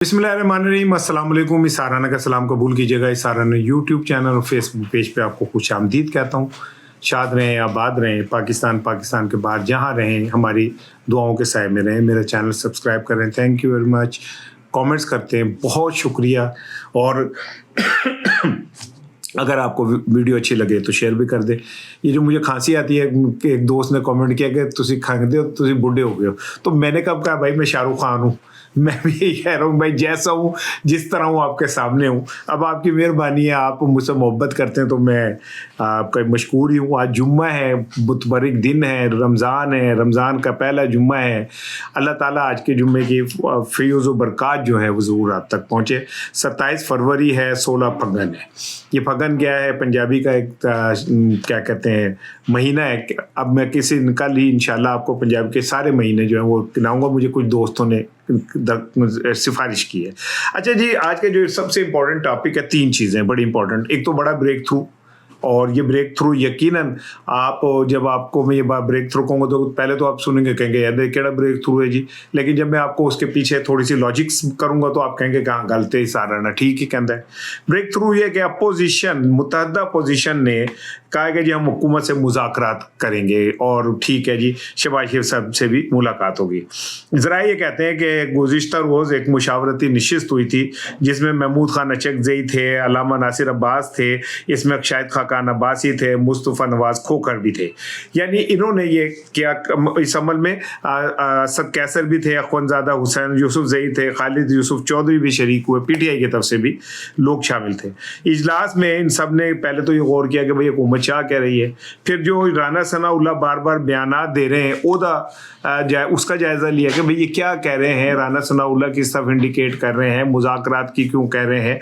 बिस्मिल्लाहिर्रहमानिर्रहीम, अस्सलाम वालेकुम। इस साराना का सलाम कबूल कीजिएगा। इस साराना यूट्यूब चैनल और फेसबुक पेज पे आपको खुश आमदीद कहता हूँ। शाद रहें, आबाद रहें, पाकिस्तान के बाहर जहाँ रहें हमारी दुआओं के साए में रहें। मेरा चैनल सब्सक्राइब करें। Thank you very much. Comments करते हैं, बहुत शुक्रिया। और अगर आपको वीडियो अच्छी लगे तो शेयर भी कर दे। ये जो मुझे खांसी आती है, कि एक दोस्त ने कमेंट किया कि तुसी खांदे हो, तुसी बुढ़े हो गए हो। तो मैंने कब कहा भाई मैं शाहरुख खान हूँ, मैं भी यही कह रहा हूँ भाई, जैसा हूँ जिस तरह हूँ आपके सामने हूँ। अब आपकी मेहरबानी है, आप मुझसे मोहब्बत करते हैं तो मैं आपका मशकूर ही हूँ। आज जुम्मा है, बुतबरिक दिन है, रमज़ान है, रमज़ान का पहला जुम्मा है। अल्लाह ताला आज के जुम्मे की फ़ैज़ व बरक़ात जो है वो ज़रूर आप तक पहुँचे। 27 फरवरी है, 16 फगन है। ये फगन क्या है? पंजाबी का एक क्या कहते हैं महीना है। अब मैं कल ही इंशाल्लाह आपको पंजाब के सारे महीने जो हैं वो गिनाऊंगा। मुझे कुछ दोस्तों ने सिफारिश की है। अच्छा जी, आज के जो सबसे इंपॉर्टेंट टॉपिक है, 3 चीज़ें बड़ी इंपॉर्टेंट। एक तो बड़ा ब्रेक थ्रू, और ये ब्रेक थ्रू यकीनन आप जब आपको मैं ये बात ब्रेक थ्रू कहूँगा तो पहले तो आप सुनेंगे, कहेंगे यार केड़ा ब्रेक थ्रू है जी। लेकिन जब मैं आपको उसके पीछे थोड़ी सी लॉजिक्स करूँगा तो आप कहेंगे कहाँ गलत है, सारा ना ठीक ही कहता है। ब्रेक थ्रू ये कि अपोजिशन, मुतहदा अपोजिशन ने कहा है कि जी हम हुकूमत से मुज़ाकरात करेंगे और ठीक है जी, शहबाज शरीफ साहब से भी मुलाकात होगी। ज़रा ये कहते हैं कि गुज़िश्ता रोज़ एक मुशावरती नशिस्त हुई थी जिसमें महमूद खान अचकज़ई थे, अल्लामा नासिर अब्बास थे, इसमें शाहिद खाकान अब्बासी थे, मुस्तफ़ा नवाज़ खोखर भी थे। यानी इन्होंने ये किया। इस अमल में असद कैसर भी थे, अख्वंज़ादा हुसैन यूसुफ ज़ई थे, खालिद यूसुफ चौधरी भी शरीक हुए, PTI की तरफ से भी लोग शामिल थे। इजलास में इन सब ने पहले तो ये गौर किया कि भाई हुकूमत क्या कह रही है। फिर जो राना सनाउल्लाह बार बार बयानात दे रहे हैं उसका जायज़ा लिया कि भाई ये क्या कह रहे हैं, राना सनाउल्लाह किस तरफ इंडिकेट कर रहे हैं, मुज़ाकरात की क्यों कह रहे हैं।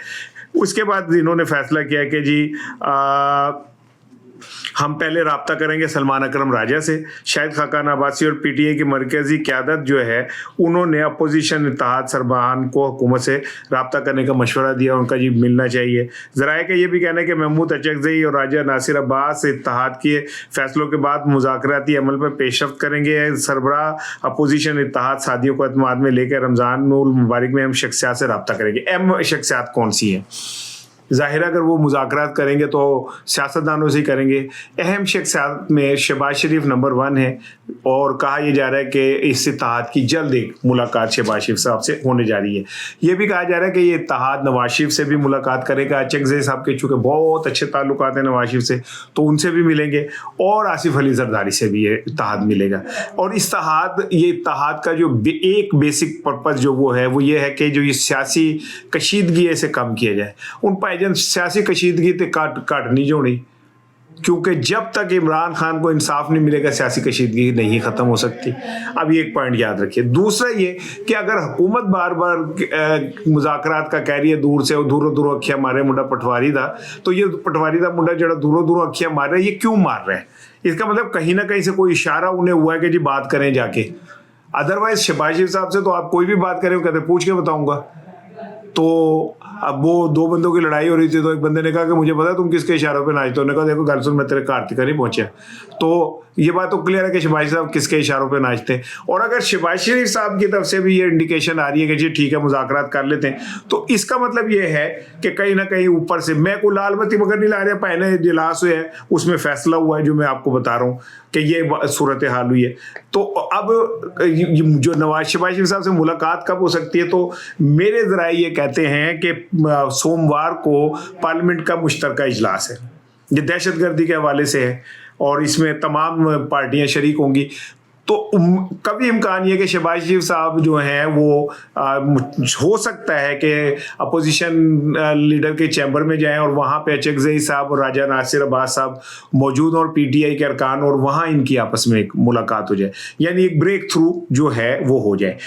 उसके बाद इन्होंने फैसला किया कि जी हम पहले रब्ता करेंगे सलमान अकरम राजा से। शाहिद खाकान अब्बासी और PTI की मरकज़ी क़यादत जो है उन्होंने अपोजिशन इत्तेहाद सरबराहान को हुकूमत से रब्ता करने का मशवरा दिया, उनका जी मिलना चाहिए। ज़राए का ये भी कहना है कि महमूद अचकज़ई और राजा नासिर अब्बास इत्तेहाद के फैसलों के बाद मुज़ाकराती अमल पर पेशरफ्त करेंगे। सरबराह अपोजिशन इत्तेहाद सादियों को एतमाद में लेकर रमज़ान मुबारक में अहम शख्सियात से रब्ता करेंगे। अहम शख्सियात कौन सी हैं? ज़ाहिर अगर वो मुज़ाकरात करेंगे तो सियासतदानों से ही करेंगे। अहम शख्सियात में शहबाज शरीफ नंबर 1 है, और कहा यह जा रहा है कि इस इत्तेहाद की जल्द एक मुलाकात शहबाज शरीफ साहब से होने जा रही है। ये भी कहा जा रहा है कि ये इत्तेहाद नवाज शरीफ से भी मुलाकात करेगा। अचकज़ई साहब के चूँकि बहुत अच्छे ताल्लुकात हैं नवाज शरीफ से, तो उनसे भी मिलेंगे, और आसिफ अली जरदारी से भी ये इत्तेहाद मिलेगा। और ये इत्तेहाद का जो एक बेसिक पर्पज़ जो वो है वो ये है कि जो ये सियासी कशीदगी है इसे कम किया जाए। उन सियासी कशीदगी तो घट नहीं जोड़ी, क्योंकि जब तक इमरान खान को इंसाफ नहीं मिलेगा सियासी कशीदगी नहीं ख़त्म हो सकती। अब ये एक पॉइंट याद रखिए। दूसरा ये कि अगर हुकूमत बार बार मुज़ाकरात का कह रही है दूर से, और दूरों दूरों अखियाँ मारे मुंडा पटवारी दा, तो ये पटवारी दा मुंडा जरा दूरों दूरों अखियाँ मार रहा है, ये क्यों मार रहा है? इसका मतलब कहीं ना कहीं से कोई इशारा उन्हें हुआ है कि जी बात करें जाके। अदरवाइज शहबाज शरीफ साहब से तो आप कोई भी बात करें, कहते पूछ के बताऊंगा। तो अब वो 2 बंदों की लड़ाई हो रही थी, तो एक बंदे ने कहा कि मुझे पता है तुम किसके इशारों पे नाचते हो। उन्होंने कहा देखो गल सुन, मैं तेरे कार्तिक नहीं पहुंचा। तो ये बात तो क्लियर है कि शहबाज साहब किसके इशारों पे नाचते हैं। और अगर शहबाज शरीफ साहब की तरफ से भी ये इंडिकेशन आ रही है कि जी ठीक है मुज़ाकरात कर लेते हैं, तो इसका मतलब ये है कि कहीं ना कहीं ऊपर से मैं को लाल बत्ती मगर नहीं ला रहा। पहले इजलास हुए हैं, उसमें फैसला हुआ है जो मैं आपको बता रहा हूँ कि ये सूरत हाल हुई है। तो अब जो शहबाज शरीफ साहब से मुलाकात कब हो सकती है, तो मेरे ज़राए ये कहते हैं कि सोमवार को पार्लियामेंट का मुश्तरका इजलास है। ये दहशतगर्दी के हवाले से है और इसमें तमाम पार्टियां शरीक होंगी। तो कभी इम्कान ये कि शहबाज शरीफ साहब जो हैं वो हो सकता है कि अपोजिशन लीडर के चैम्बर में जाएं और वहाँ पे अचकज़ई साहब और राजा नासिर अब्बास साहब मौजूद और PTI के अरकान, और वहाँ इनकी आपस में एक मुलाकात हो जाए, यानी एक ब्रेक थ्रू जो है वो हो जाए।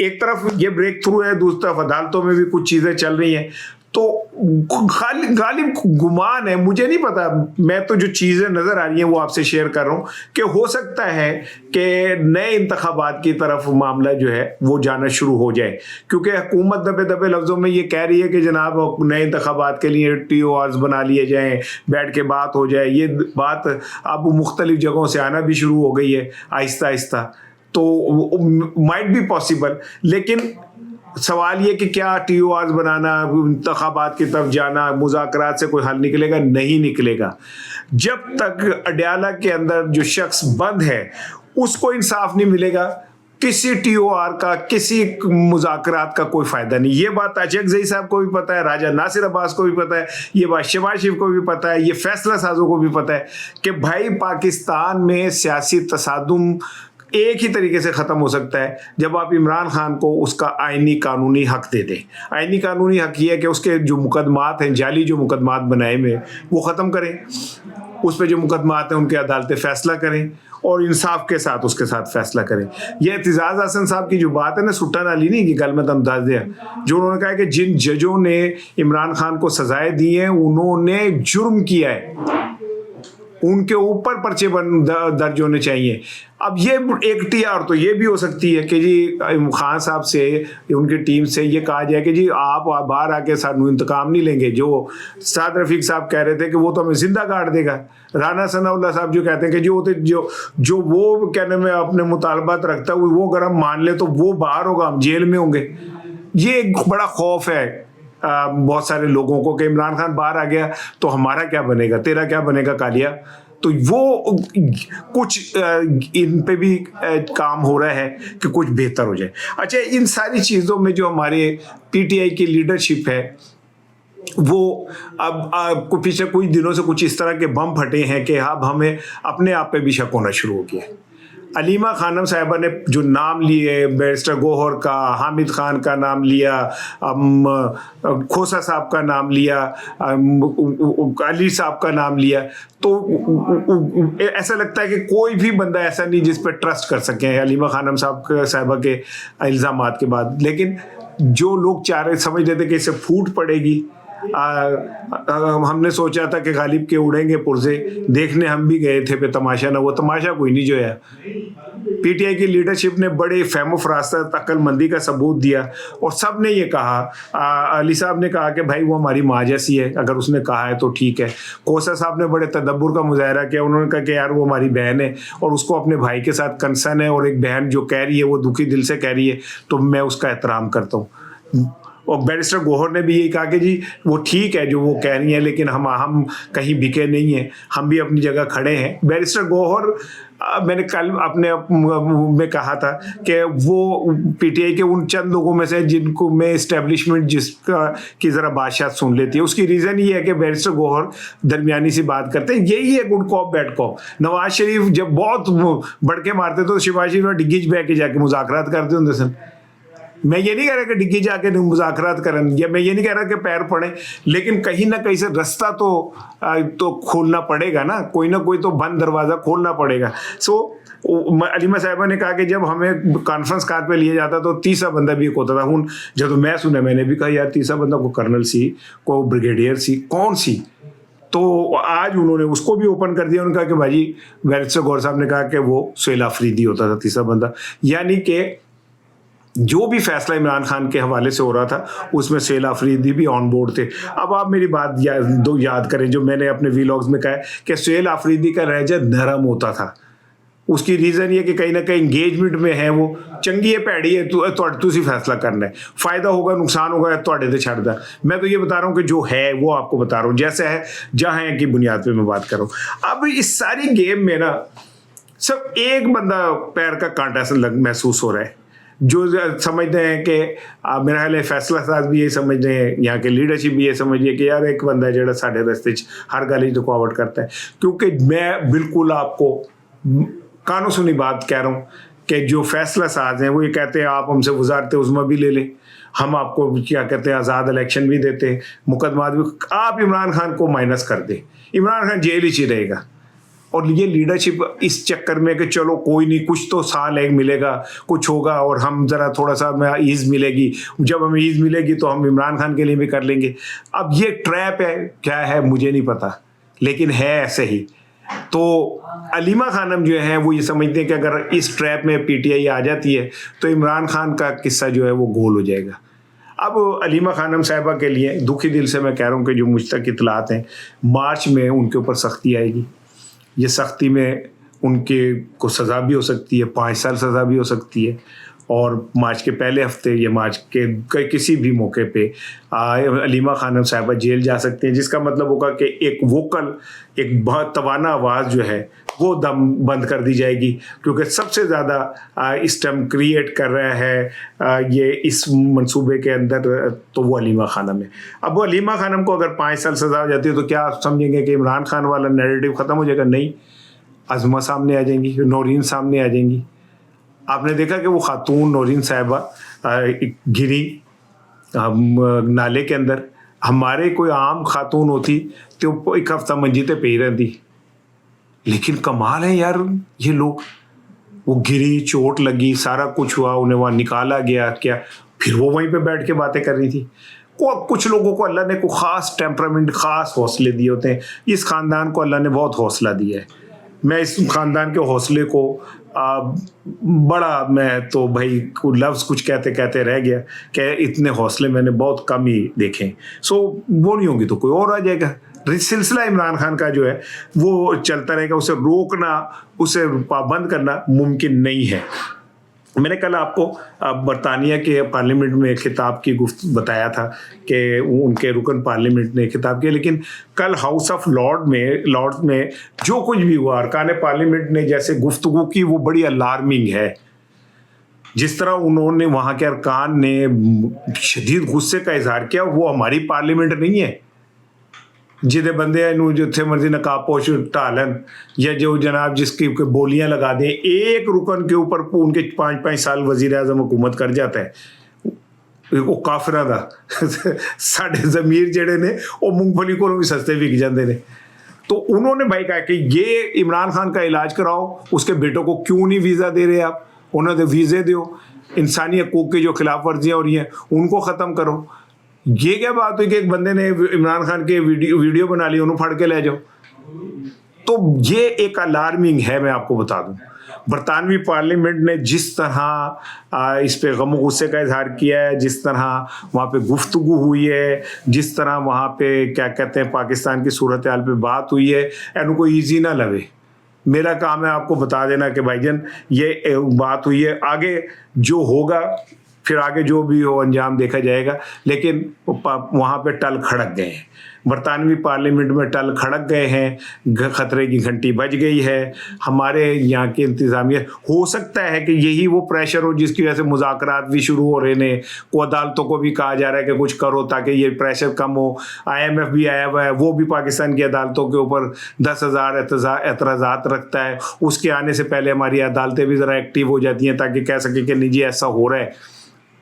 एक तरफ ये ब्रेक थ्रू है, दूसरी तरफ अदालतों में भी कुछ चीज़ें चल रही हैं। तो गालिब गुमान है, मुझे नहीं पता, मैं तो जो चीज़ें नज़र आ रही हैं वो आपसे शेयर कर रहा हूँ कि हो सकता है कि नए इंतखाबात की तरफ मामला जो है वो जाना शुरू हो जाए। क्योंकि हुकूमत दबे दबे लफ्ज़ों में ये कह रही है कि जनाब नए इंतखाबात के लिए TORs बना लिए जाएँ, बैठ के बात हो जाए। ये बात अब मुख्तलिफ जगहों से आना भी शुरू हो गई है आहिस्ता आहिस्ता, तो माइट बी पॉसिबल। लेकिन सवाल ये कि क्या TORs बनाना, इंतखाबात की तरफ जाना, मुज़ाकरात से कोई हल निकलेगा? नहीं निकलेगा। जब तक अडयाला के अंदर जो शख्स बंद है उसको इंसाफ नहीं मिलेगा, किसी TOR का, किसी मुज़ाकरात का कोई फ़ायदा नहीं। ये बात अशरफ ज़ई साहब को भी पता है, राजा नासिर अब्बास को भी पता है, ये बात शहबाज शरीफ को भी पता है, ये फैसला साजों को भी पता है कि भाई पाकिस्तान में सियासी तसादुम एक ही तरीके से ख़त्म हो सकता है जब आप इमरान खान को उसका आइनी कानूनी हक दे दें। आइनी कानूनी हक ये है कि उसके जो मुकदमात हैं, जाली जो मुकदमात बनाए में, वो ख़त्म करें, उस पर जो मुकदमात हैं उनके अदालतें फ़ैसला करें और इंसाफ के साथ उसके साथ फैसला करें। यह एतजाज़ हसन साहब की जो बात है ना, सुट्टा नाली नहीं की गल में अंदाज दिया, जो उन्होंने कहा कि जिन जजों ने इमरान खान को सजाएं दी हैं उन्होंने जुर्म किया है, उनके ऊपर पर्चे दर्ज होने चाहिए। अब ये एक TR तो ये भी हो सकती है कि जी खान साहब से, उनकी टीम से ये कहा जाए कि जी आप बाहर आके सानू इंतकाम नहीं लेंगे। जो साद रफीक साहब कह रहे थे कि वो तो हमें जिंदा काट देगा, राना सनाउल्लाह साहब जो कहते हैं कि जो वो कहने में अपने मुतालबात रखता है वो अगर हम मान ले तो वो बाहर होगा, हम जेल में होंगे। ये एक बड़ा खौफ है बहुत सारे लोगों को कि इमरान खान बाहर आ गया तो हमारा क्या बनेगा, तेरा क्या बनेगा कालिया। तो वो कुछ इन पे भी काम हो रहा है कि कुछ बेहतर हो जाए। अच्छा, इन सारी चीज़ों में जो हमारे PTI की लीडरशिप है वो अब पिछले कुछ दिनों से कुछ इस तरह के बम फटे हैं कि अब हमें अपने आप पे भी शक होना शुरू हो गया। अलीमा खानम साहिबा ने जो नाम लिए, बैरिस्टर गौहर का, हामिद खान का नाम लिया, खोसा साहब का नाम लिया, अली साहब का नाम लिया, तो ऐसा लगता है कि कोई भी बंदा ऐसा नहीं जिस पर ट्रस्ट कर सके अलीमा खानम साहिबा के इल्ज़ामात के बाद। लेकिन जो लोग चाह रहे, समझ रहे थे कि इससे फूट पड़ेगी, हमने सोचा था कि गालिब के उड़ेंगे पुरजे, देखने हम भी गए थे पे तमाशा, ना वो तमाशा कोई नहीं जो है। PTI की लीडरशिप ने बड़े फहम फरासत, अक्लमंदी का सबूत दिया और सब ने ये कहा, अली साहब ने कहा कि भाई वो हमारी माँ जैसी है, अगर उसने कहा है तो ठीक है। कोसा साहब ने बड़े तदब्बुर का मुजाहरा किया, उन्होंने कहा कि यार वो हमारी बहन है और उसको अपने भाई के साथ कंसर्न है और एक बहन जो कह रही है वो दुखी दिल से कह रही है तो मैं उसका एहतराम करता हूँ। और बैरिस्टर गौहर ने भी यही कहा कि जी वो ठीक है जो वो कह रही हैं, लेकिन हम कहीं बिके नहीं हैं, हम भी अपनी जगह खड़े हैं। बैरिस्टर गौहर, मैंने कल अपने में कहा था कि वो PTI के उन चंद लोगों में से जिनको में इस्टेब्लिशमेंट जिसका की ज़रा बादशाह सुन लेती है। उसकी रीज़न ये है कि बैरिस्टर गौहर दरमियानी सी बात करते हैं, यही है good cop bad cop. Nawaz Sharif जब बहुत बढ़ के मारते तो शहबाज शरीफ डिग्गी च बह के जाके मुज़ाकरात करते होंगे सन। मैं ये नहीं कह रहा कि डिग्गी जाके मुज़ाकरात करें, या मैं ये नहीं कह रहा कि पैर पड़े, लेकिन कहीं ना कहीं से रास्ता तो खोलना पड़ेगा ना, कोई तो बंद दरवाज़ा खोलना पड़ेगा। अलीमा साहिबा ने कहा कि जब हमें कॉन्फ्रेंस कार पे लिया जाता तो तीसरा बंदा भी एक होता था। हूँ जब मैं सुना, मैंने भी कहा यार तीसरा बंदा को कर्नल सी, को ब्रिगेडियर सी, कौन सी। तो आज उन्होंने उसको भी ओपन कर दिया। उन्होंने कहा कि भाई बैरिस्टर गौहर साहब ने कहा कि वो सुहेल आफरीदी होता था तीसरा बंदा। यानी कि जो भी फैसला इमरान खान के हवाले से हो रहा था उसमें सुहेल आफरीदी भी ऑन बोर्ड थे। अब आप मेरी बात याद करें जो मैंने अपने वीलॉग्स में कहा है कि सुहेल आफरीदी का लहजा नरम होता था। उसकी रीज़न ये कि कहीं ना कहीं इंगेजमेंट में है, वो चंगी है भैड़ी है, तुसी फैसला करना है, फ़ायदा होगा नुकसान होगा तुहाडे ते छड्ड दा। मैं तो ये बता रहा हूँ कि जो है वो आपको बता रहा हूँ, जैसा है जहाँ है की बुनियाद पे मैं बात कर रहा हूँ। अब इस सारी गेम में ना सब एक बंदा पैर का कांटा ऐसा महसूस हो रहा है, जो समझते हैं कि मेरा ख्याल है फैसला साज भी ये समझ रहे हैं, यहाँ के लीडरशिप भी ये समझ रही है कि यार एक बंदा जो साढ़े रस्ते हर गल रुकावट करता है। क्योंकि मैं बिल्कुल आपको कानों सुनी बात कह रहा हूँ कि जो फैसला साज हैं वो ये कहते हैं आप हमसे वजारत उज़्मा भी ले लें, हम आपको क्या कहते हैं आज़ाद इलेक्शन भी देते हैं, मुकदमा भी, आप इमरान खान को माइनस कर दें, इमरान खान जेल ही रहेगा। और ये लीडरशिप इस चक्कर में कि चलो कोई नहीं, कुछ तो साल एक मिलेगा, कुछ होगा और हम ज़रा थोड़ा सा हमें ईज़ मिलेगी, जब हमें ईज़ मिलेगी तो हम इमरान खान के लिए भी कर लेंगे। अब ये ट्रैप है, क्या है मुझे नहीं पता, लेकिन है ऐसे ही। तो अलीमा खानम जो है वो ये समझते हैं कि अगर इस ट्रैप में PTI आ जाती है तो इमरान खान का किस्सा जो है वो गोल हो जाएगा। अब अलीमा खानम साहिबा के लिए दुखी दिल से मैं कह रहा हूँ कि जो मुझ तक इतलात हैं, मार्च में उनके ऊपर सख्ती आएगी। ये सख्ती में उनके को सज़ा भी हो सकती है, 5 साल सज़ा भी हो सकती है, और मार्च के पहले हफ्ते या मार्च के किसी भी मौके पे अलीमा खानम साहिबा जेल जा सकती हैं, जिसका मतलब होगा कि एक वोकल, एक बहुत तवाना आवाज़ जो है वो दम बंद कर दी जाएगी, क्योंकि सबसे ज़्यादा इस टाइम क्रिएट कर रहा है ये इस मंसूबे के अंदर तो वो अलीमा खानम है। अब वो अलीमा खानम को अगर 5 साल सज़ा हो जाती है तो क्या आप समझेंगे कि इमरान खान वाला नैरेटिव ख़त्म हो जाएगा? नहीं, अज़मा सामने आ जाएंगी, नौरीन सामने आ जाएंगी। आपने देखा कि वो खातून नौरीन साहिबा गिरी नाले के अंदर, हमारे कोई आम खातून होती तो एक हफ्ता मंजीते पे ही रहती। लेकिन कमाल है यार, ये लोग, वो गिरी, चोट लगी, सारा कुछ हुआ, उन्हें वहाँ निकाला गया, क्या फिर वो वहीं पे बैठ के बातें कर रही थी। कुछ लोगों को अल्लाह ने को ख़ास टेम्परामेंट, ख़ास हौसले दिए होते हैं। इस ख़ानदान को अल्लाह ने बहुत हौसला दिया है। मैं इस ख़ानदान के हौसले को बड़ा, मैं तो भाई लफ्ज़ कुछ कहते कहते रह गया कि इतने हौसले मैंने बहुत कम ही देखे। सो वो नहीं होगी तो कोई और आ जाएगा। सिलसिला इमरान खान का जो है वो चलता रहेगा, उसे रोकना, उसे पाबंद करना मुमकिन नहीं है। मैंने कल आपको बरतानिया के पार्लियामेंट में खिताब की बताया था कि उनके रुकन पार्लियामेंट ने खिताब किया, लेकिन कल हाउस ऑफ लॉर्ड्स में जो कुछ भी हुआ, अरकान पार्लियामेंट ने जैसे गुफ्तगू की, वो बड़ी अलार्मिंग है। जिस तरह उन्होंने, वहाँ के अरकान ने शदीद गुस्से का इजहार किया, वो हमारी पार्लियामेंट नहीं है जिदे बंदे जिथे मर्जी नकाबपोश ढालन, या जो जनाब जिसकी बोलियां लगा दें, एक रुकन के ऊपर उनके 5-5 साल वजीर आजम हुकूमत कर जाता है, वो काफिरा दा साढ़े जमीर जेड़े ने वो मूंगफली को भी सस्ते बिक जाते हैं। तो उन्होंने भाई कहा कि ये इमरान खान का इलाज कराओ, उसके बेटों को क्यों नहीं वीज़ा दे रहे आप, उन्होंने वीज़े दो, इंसानी हकूक़ की जो खिलाफ वर्जियाँ हो रही हैं उनको ख़त्म करो। ये क्या बात हुई कि एक बंदे ने इमरान खान के वीडियो बना ली, उन्होंने फड़ के ले जाओ। तो ये एक अलार्मिंग है। मैं आपको बता दूं, बरतानवी पार्लियामेंट ने जिस तरह इस पे गम गुस्से का इजहार किया है, जिस तरह वहाँ पे गुफ्तगू हुई है, जिस तरह वहाँ पे क्या कहते हैं पाकिस्तान की सूरत हाल पे बात हुई है, इनको ईजी ना लगे। मेरा काम है आपको बता देना कि भाईजान ये बात हुई है, आगे जो होगा फिर आगे जो भी हो अंजाम देखा जाएगा। लेकिन वहाँ पे टल खड़क गए हैं, बरतानवी पार्लियामेंट में टल खड़क गए हैं, खतरे की घंटी बज गई है। हमारे यहाँ की इंतज़ामिया, हो सकता है कि यही वो प्रेशर हो जिसकी वजह से मुज़ाकरात भी शुरू हो रहे हैं, को अदालतों को भी कहा जा रहा है कि कुछ करो ताकि ये प्रेशर कम हो। IMF भी आया हुआ है, वो भी पाकिस्तान की अदालतों के ऊपर 10,000 एतराज़ात रखता है। उसके आने से पहले हमारी अदालतें भी ज़रा एक्टिव हो जाती हैं ताकि कह सके कि नहीं जी ऐसा हो रहा है।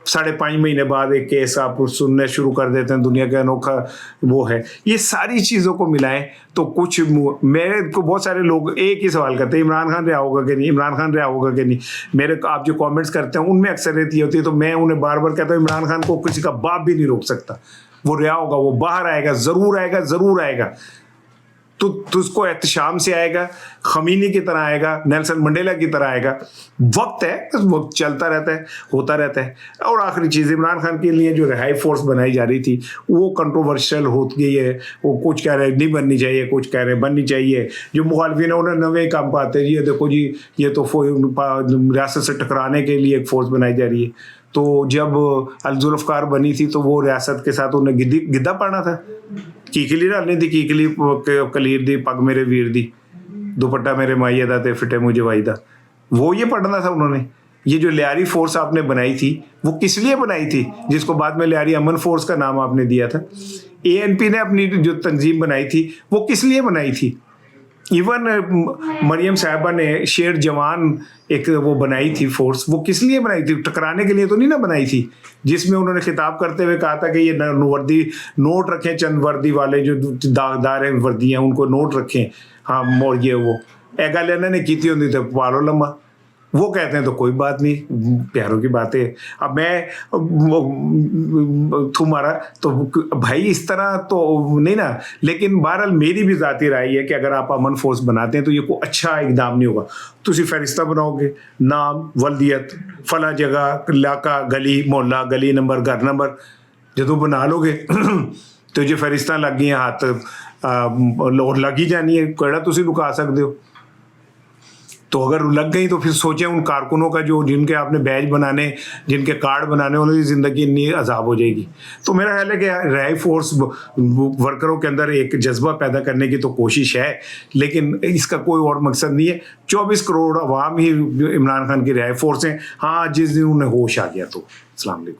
5.5 महीने बाद एक केस आप सुनने शुरू कर देते हैं, दुनिया का अनोखा वो है। ये सारी चीज़ों को मिलाएं तो कुछ, मेरे को बहुत सारे लोग एक ही सवाल करते हैं, इमरान खान रिहा होगा कि नहीं, इमरान खान रिहा होगा कि नहीं। मेरे आप जो कमेंट्स करते हैं उनमें अक्सरियत ये होती है, तो मैं उन्हें बार बार कहता हूँ इमरान खान को किसी का बाप भी नहीं रोक सकता, वो रिहा होगा, वो बाहर आएगा, ज़रूर आएगा, ज़रूर आएगा। तो उसको एहतशाम से आएगा, खमीनी की तरह आएगा, नेल्सन मंडेला की तरह आएगा। वक्त है, वक्त चलता रहता है, होता रहता है। और आखिरी चीज़, इमरान खान के लिए जो रिहाई फोर्स बनाई जा रही थी वो कंट्रोवर्शियल हो गई है। वो कुछ कह रहे नहीं बननी चाहिए, कुछ कह रहे बननी चाहिए। जो मुखालफिन है उन्हें नवे काम पाते हैं, ये देखो जी ये तो रियासत से टकराने के लिए एक फोर्स बनाई जा रही है। तो जब अल-जुल्फ़कार बनी थी तो वो रियासत के साथ उन्हें गिद्दा पाना था, कीकली डालनी थी, कीकली कलीर दी पग मेरे वीर दी, दुपट्टा मेरे माइया दा ते फिटे मुझे वाईदा, वो ये पढ़ना था उन्होंने। ये जो लियारी फोर्स आपने बनाई थी वो किस लिए बनाई थी, जिसको बाद में लियारी अमन फोर्स का नाम आपने दिया था। ANP ने अपनी जो तंजीम बनाई थी वो किस लिए बनाई थी। इवन मरियम साहिबा ने शेर जवान एक वो बनाई थी फोर्स, वो किस लिए बनाई थी, टकराने के लिए तो नहीं ना बनाई थी। जिसमें उन्होंने खिताब करते हुए कहा था कि ये वर्दी नोट रखें, चंद वर्दी वाले जो दागदार हैं वर्दियाँ उनको नोट रखें, हाँ और ये वो एगा लेना ने की थी होंगी तो पालो लम्बा। वो कहते हैं तो कोई बात नहीं, प्यारों की बातें। अब मैं तुम्हारा तो भाई इस तरह तो नहीं ना। लेकिन बहरहाल मेरी भी ज़ाती राय है कि अगर आप अमन फोर्स बनाते हैं तो ये कोई अच्छा इकदाम नहीं होगा। तुसी फरिश्ता बनाओगे, नाम, वल्दियत, फला जगह, इलाका, गली, मोहल्ला, गली नंबर, घर नंबर जो बना लोगे तो जो फरिश्ता लग गई हाथ और लग ही जानी है, कड़ा तुसी लुका सकते हो। तो अगर लग गई तो फिर सोचें उन कारकुनों का जो जिनके आपने बैज बनाने, जिनके कार्ड बनाने, उनकी ज़िंदगी इतनी अजाब हो जाएगी। तो मेरा ख्याल है कि रिहाई फोर्स वर्करों के अंदर एक जज्बा पैदा करने की तो कोशिश है, लेकिन इसका कोई और मकसद नहीं है। 24 करोड़ अवाम ही इमरान खान की रिहाई फोर्स हैं। हाँ, जिस दिन उन्हें होश आ गया तो। अस्सलाम वालेकुम।